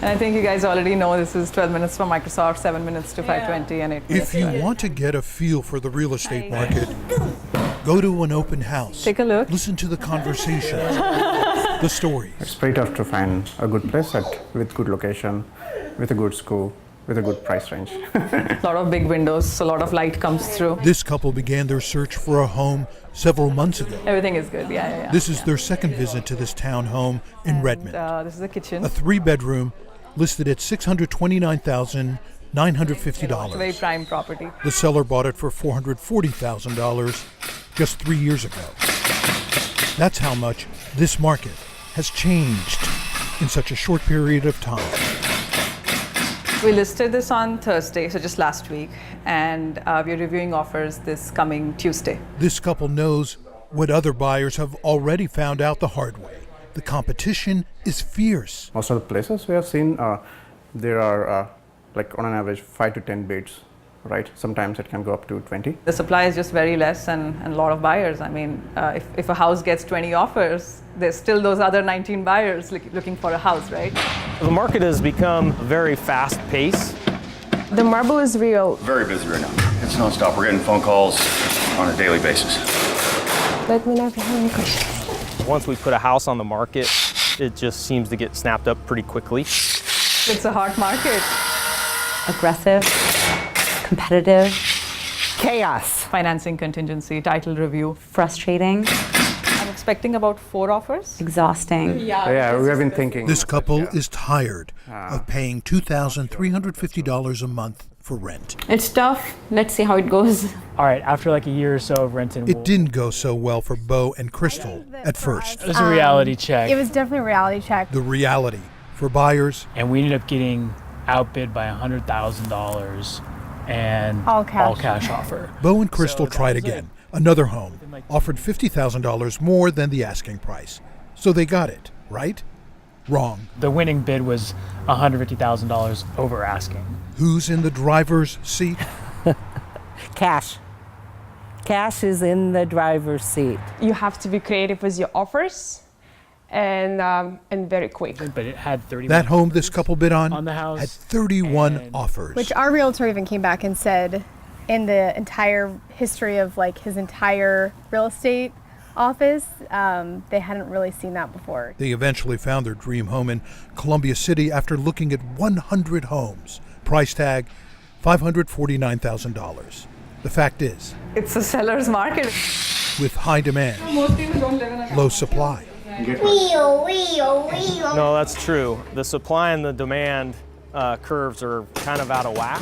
And I think you guys already know this is 12 minutes from Microsoft, 7 minutes to 520, and 8 minutes. If you want to get a feel for the real estate market, go to an open house. Take a look. Listen to the conversations, the stories. It's pretty tough to find a good place with good location, with a good school, with a good price range. A lot of big windows, so a lot of light comes through. This couple began their search for a home several months ago. Everything is good, yeah. This is their second visit to this town home in Redmond. This is the kitchen. A 3-bedroom listed at $629,950. Very prime property. The seller bought it for $440,000 just 3 years ago. That's how much this market has changed in such a short period of time. We listed this on Thursday, so just last week, and we're reviewing offers this coming Tuesday. This couple knows what other buyers have already found out the hard way. The competition is fierce. Most of the places we have seen, there are like on an average 5 to 10 bids, right? Sometimes it can go up to 20. The supply is just very less and a lot of buyers. I mean, if a house gets 20 offers, there's still those other 19 buyers looking for a house, right? The market has become very fast paced. The marble is real. Very busy right now. It's nonstop. We're getting phone calls on a daily basis. Let me know if you have any questions. Once we put a house on the market, it just seems to get snapped up pretty quickly. It's a hot market. Aggressive, competitive, Chaos. Financing contingency, title review. frustrating, I'm expecting about 4 offers. exhausting. Yeah, we have been thinking. This couple is tired of paying $2,350 a month for rent. It's tough. Let's see how it goes. All right, after like a year or so of renting, It didn't go so well for Bo and Crystal at first. it was a reality check, It was definitely a reality check. The reality for buyers, and we ended up getting outbid by $100,000 and All cash. offer. Bo and Crystal So that tried was again. it. Another home offered $50,000 more than the asking price. So they got it, right? Wrong. The winning bid was $150,000 over asking. Who's in the driver's seat? Cash. Cash is in the driver's seat. You have to be creative with your offers and very quick. But it had 30. That home this couple bid on On the house, had 31 and- offers. Which our realtor even came back and said in the entire history of like his entire real estate office, they hadn't really seen that before. They eventually found their dream home in Columbia City after looking at 100 homes. Price tag, $549,000. The fact is, It's a seller's market. with high demand, Most people don't live in a low supply, No, that's true. The supply and the demand curves are kind of out of whack.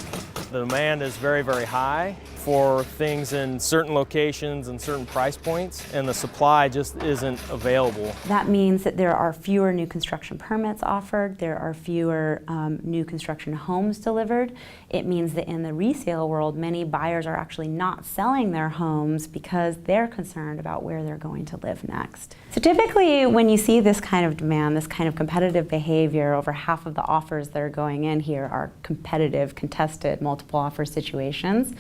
The demand is very, very high for things in certain locations and certain price points, and the supply just isn't available. That means that there are fewer new construction permits offered, there are fewer new construction homes delivered. It means that in the resale world, many buyers are actually not selling their homes because they're concerned about where they're going to live next. So typically when you see this kind of demand, this kind of competitive behavior, over half of the offers that are going in here are competitive, contested, multiple offer situations.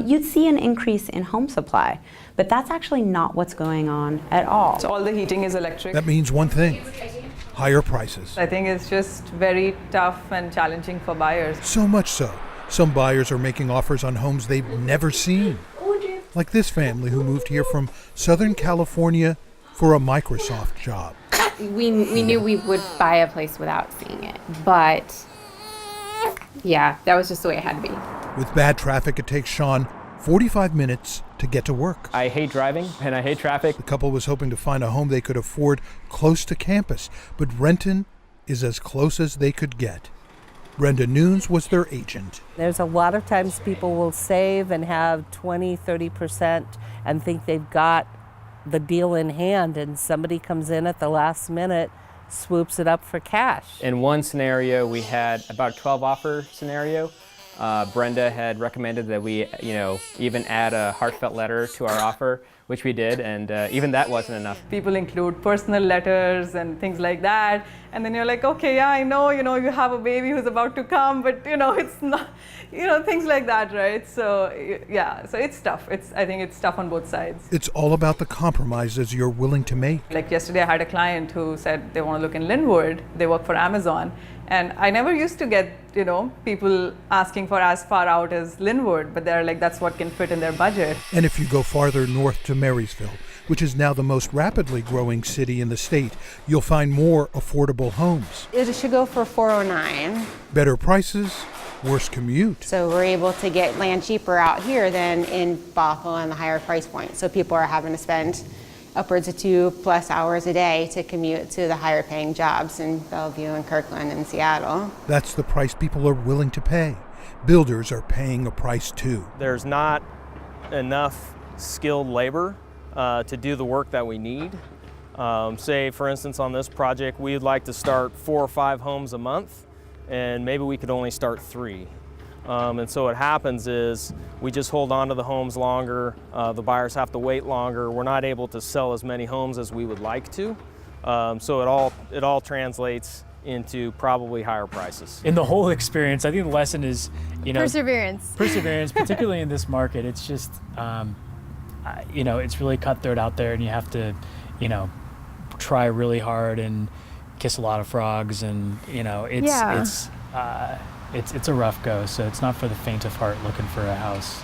You'd see an increase in home supply, but that's actually not what's going on at all. So all the heating is electric. that means one thing, higher prices. I think it's just very tough and challenging for buyers. So much so, some buyers are making offers on homes they've never seen. Like this family who moved here from Southern California for a Microsoft job. We knew we would buy a place without seeing it, but yeah, that was just the way it had to be. With bad traffic, it takes Sean 45 minutes to get to work. I hate driving and I hate traffic. The couple was hoping to find a home they could afford close to campus, but Renton is as close as they could get. Brenda Nunes was their agent. There's a lot of times people will save and have 20, 30% and think they've got the deal in hand, and somebody comes in at the last minute, swoops it up for cash. In one scenario, we had about a 12 offer scenario. Brenda had recommended that we, even add a heartfelt letter to our offer, which we did, and even that wasn't enough. People include personal letters and things like that, and then you're like, okay, yeah, I know, you have a baby who's about to come, but it's not, things like that, right? So yeah, so it's tough. I think it's tough on both sides. It's all about the compromises you're willing to make. Like yesterday, I had a client who said they want to look in Linwood. They work for Amazon, and I never used to get people asking for as far out as Linwood, but they're like, that's what can fit in their budget. And if you go farther north to Marysville, which is now the most rapidly growing city in the state, you'll find more affordable homes. It should go for $409,000. Better prices, worse commute. So we're able to get land cheaper out here than in Bothell and the higher price point. So people are having to spend upwards of 2+ hours a day to commute to the higher paying jobs in Bellevue and Kirkland and Seattle. That's the price people are willing to pay. Builders are paying a price too. There's not enough skilled labor to do the work that we need. Say, for instance, on this project, we'd like to start 4 or 5 homes a month, and maybe we could only start 3. And so what happens is we just hold on to the homes longer, the buyers have to wait longer, we're not able to sell as many homes as we would like to. So it all translates into probably higher prices. In the whole experience, I think the lesson is, perseverance. Perseverance, particularly in this market. It's just, it's really cutthroat out there, and you have to, try really hard and kiss a lot of frogs, and it's a rough go. So it's not for the faint of heart looking for a house.